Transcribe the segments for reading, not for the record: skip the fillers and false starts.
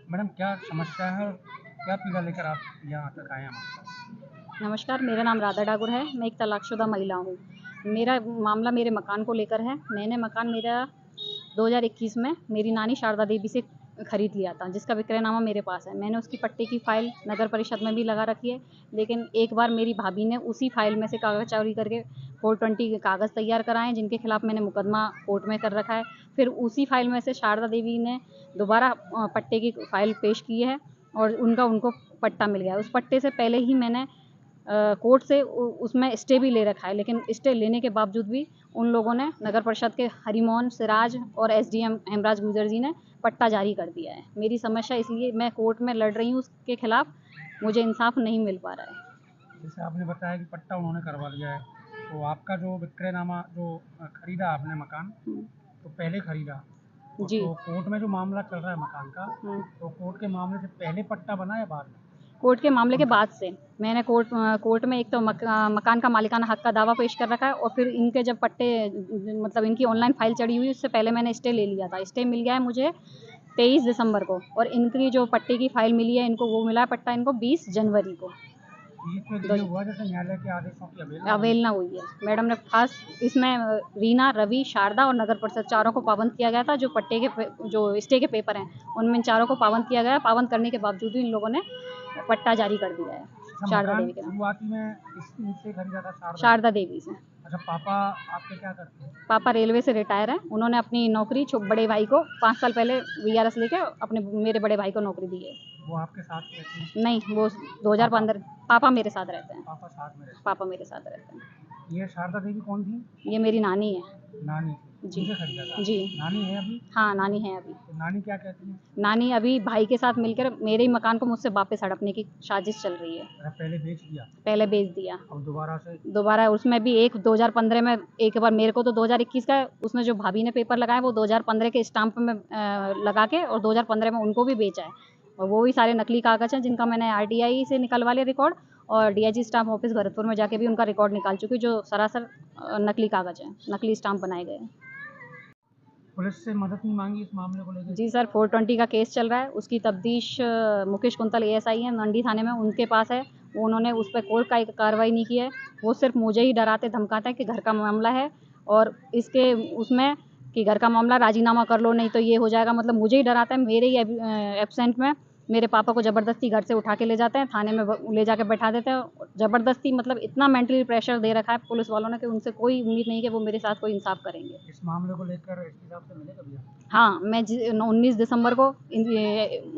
Madam क्या समस्या है और क्या पीड़ा लेकर आप यहाँ तक आए हैं हमारे पास? नमस्कार, मेरा नाम राधा डाकुर है। मैं एक तलाकशुदा महिला हूँ। मेरा मामला मेरे मकान को लेकर है। मैंने मकान मेरा 2021 में मेरी नानी शारदा देवी से खरीद लिया था, जिसका विक्रयनामा मेरे पास है। मैंने उसकी पट्टे की फ़ाइल नगर परिषद में भी लगा रखी है, लेकिन एक बार मेरी भाभी ने उसी फ़ाइल में से कागज़ चोरी करके 420 के कागज़ तैयार कराए हैं, जिनके खिलाफ मैंने मुकदमा कोर्ट में कर रखा है। फिर उसी फ़ाइल में से शारदा देवी ने दोबारा पट्टे की फ़ाइल पेश की है और उनको पट्टा मिल गया है। उस पट्टे से पहले ही मैंने कोर्ट से उसमें स्टे भी ले रखा है, लेकिन स्टे लेने के बावजूद भी उन लोगों ने, नगर परिषद के हरिमोहन सिराज और एसडीएम हेमराज गुर्जर जी ने पट्टा जारी कर दिया है। मेरी समस्या इसलिए मैं कोर्ट में लड़ रही हूँ, उसके खिलाफ मुझे इंसाफ नहीं मिल पा रहा है। जैसे आपने बताया कि पट्टा उन्होंने करवा लिया है, तो आपका जो विक्रयनामा जो खरीदा आपने मकान, तो पहले खरीदा जी। तो कोर्ट में जो मामला चल रहा है मकान का, तो कोर्ट के मामले से पहले पट्टा बना या बाद में? कोर्ट के मामले के उनका बाद से मैंने कोर्ट में एक तो मकान का मालिकाना हक का दावा पेश कर रखा है, और फिर इनके जब पट्टे, मतलब इनकी ऑनलाइन फाइल चढ़ी हुई, उससे पहले मैंने स्टे ले लिया था। स्टे मिल गया है मुझे 23 दिसंबर को, और इनकी जो पट्टे की फाइल मिली है इनको, वो मिला है पट्टा इनको 20 जनवरी को। बीच में ये हुआ जैसे न्यायालय के आदेशों की अवेलना हुई है। मैडम ने खास इसमें रीना, रवि, शारदा और नगर परिषद चारों को पाबंद किया गया था। जो पट्टे के जो स्टे के पेपर हैं, उनमें इन चारों को पाबंद किया गया है। पाबंद करने के बावजूद भी इन लोगों ने पट्टा जारी कर दिया है शारदा मकान देवी के नाम। शुरुआती में इससे खरीदा था शारदा देवी से। अच्छा, पापा आपके क्या करते हैं? पापा रेलवे से रिटायर हैं। उन्होंने अपनी नौकरी बड़े भाई को 5 साल पहले वीआरएस लेके अपने मेरे बड़े भाई को नौकरी दी है। वो आपके साथ रहते हैं? नहीं, वो 2015। पापा मेरे साथ रहते हैं। पापा साथ में रहते हैं? पापा मेरे साथ रहते हैं। ये शारदा देवी कौन थी? ये मेरी नानी है। नानी? जी। उनसे खरीदा था? जी। नानी है अभी? हाँ, नानी है अभी। तो नानी क्या कहती है? नानी अभी भाई के साथ मिलकर मेरे ही मकान को मुझसे वापस हड़पने की साजिश चल रही है। अरे पहले बेच दिया, पहले बेच दिया, अब दोबारा उसमें भी एक 2015 में एक बार मेरे को, तो 2021 का उसमें जो भाभी ने पेपर लगाए वो 2015 के स्टाम्प में लगा के, और 2015 में उनको भी बेचा है। और वो भी सारे नकली कागज़ हैं, जिनका मैंने आरटीआई से निकलवा लिया रिकॉर्ड, और डीआईजी स्टाम्प ऑफिस भरतपुर में जाके भी उनका रिकॉर्ड निकाल चुकी हूँ, जो सरासर नकली कागज़ हैं, नकली स्टाम्प बनाए गए हैं। पुलिस से मदद नहीं मांगी इस मामले को लेकर? जी सर, 420 का केस चल रहा है। उसकी तफ्तीश मुकेश कुंतल एएसआई हैं मंडी थाने में, उनके पास है। उन्होंने उस पर कोई कार्रवाई नहीं की है। वो सिर्फ मुझे ही डराते धमकाते हैं कि घर का मामला है, और इसके उसमें कि घर का मामला, राजीनामा कर लो नहीं तो ये हो जाएगा। मतलब मुझे ही डराता है। मेरे ही एब्सेंट में मेरे पापा को ज़बरदस्ती घर से उठा के ले जाते हैं, थाने में ले जाके बैठा देते हैं ज़बरदस्ती। मतलब इतना मेंटली प्रेशर दे रखा है पुलिस वालों ने कि उनसे कोई उम्मीद नहीं कि वो मेरे साथ कोई इंसाफ करेंगे। इस मामले को लेकर एसपी साहब से मिले कभी आप? हाँ, मैं 19 दिसंबर को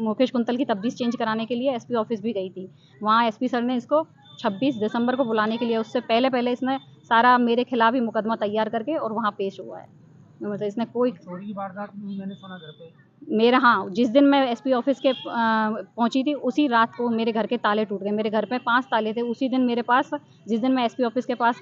मुकेश कुंतल की तफ्तीश चेंज कराने के लिए एसपी ऑफिस भी गई थी। वहाँ एसपी सर ने इसको 26 दिसंबर को बुलाने के लिए, उससे पहले इसने सारा मेरे खिलाफ ही मुकदमा तैयार करके और वहाँ पेश हुआ है। मतलब इसने कोई चोरी की वारदात भी हुई मैंने सुना घर पे? मेरा, हाँ, जिस दिन मैं एसपी ऑफिस के पहुंची थी, उसी रात को मेरे घर के ताले टूट गए। मेरे घर पे 5 ताले थे। उसी दिन मेरे पास, जिस दिन मैं एसपी ऑफिस के पास,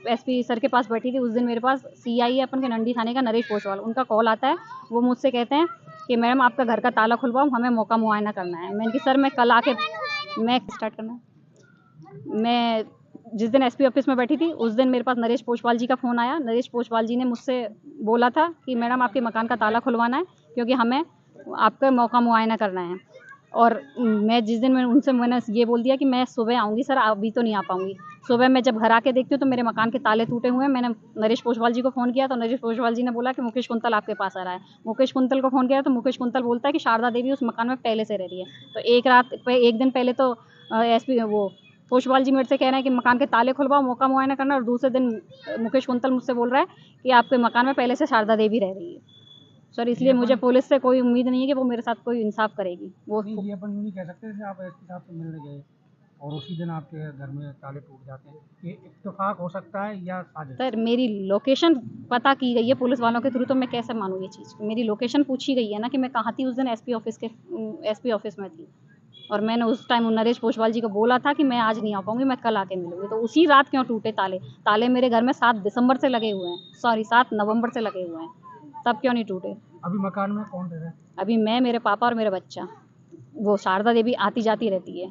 एसपी सर के पास बैठी थी, उस दिन मेरे पास सीआई है अपन के नंडी थाने का, नरेश पोचवाल, उनका कॉल आता है। वो मुझसे कहते हैं कि मैडम आपका घर का ताला खुलवाओ, हमें मौका मुआयना करना है। मैंने कहा सर मैं कल आके, मैं स्टार्ट करना मैं जिस दिन एसपी ऑफिस में बैठी थी, उस दिन मेरे पास नरेश पोचवाल जी का फ़ोन आया। नरेश पोचवाल जी ने मुझसे बोला था कि मैडम आपके मकान का ताला खुलवाना है, क्योंकि हमें आपका मौका मुआयना करना है। और मैं जिस दिन मैंने ये बोल दिया कि मैं सुबह आऊँगी सर, अभी तो नहीं आ पाऊँगी। सुबह मैं जब घर आके देखती हूँ तो मेरे मकान के ताले टूटे हुए हैं। मैंने नरेश पोचवाल जी को फ़ोन किया तो नरेश पोचवाल जी ने बोला कि मुकेश कुंतल आपके पास आ रहा है। मुकेश कुंतल को फ़ोन किया तो मुकेश कुंतल बोलता है कि शारदा देवी उस मकान में पहले से रह रही है। तो एक दिन पहले तो एसपी वो पोचवाल जी मेरे से कह रहे हैं कि मकान के ताले खुलवाओ, मौका मुआयना करना, और दूसरे दिन मुकेश कुंतल मुझसे बोल रहा है कि आपके मकान में पहले से शारदा देवी रह रही है। सर इसलिए मुझे पुलिस से कोई उम्मीद नहीं है कि वो मेरे साथ कोई इंसाफ करेगी। वो ये अपन यूँ नहीं कह सकते जैसे आप एसपी साहब से मिलने गए और उसी दिन आपके घर में ताले टूट जाते हैं, ये इत्तेफाक हो सकता है या साजिश? सर मेरी लोकेशन पता की गई है पुलिस वालों के थ्रू, तो मैं कैसे मानूँ ये चीज़? मेरी लोकेशन पूछी गई है ना कि मैं कहाँ थी उस दिन एसपी ऑफिस में थी, और मैंने उस टाइम नरेश पोचवाल जी को बोला था कि मैं आज नहीं आ पाऊँगी, मैं कल आके मिलूँगी। तो उसी रात क्यों टूटे ताले? ताले मेरे घर में 7 दिसंबर से लगे हुए हैं, सॉरी 7 नवंबर से लगे हुए हैं, तब क्यों नहीं टूटे? अभी मकान में कौन रह रहा है? अभी मैं, मेरे पापा और मेरा बच्चा। वो शारदा देवी आती जाती रहती है।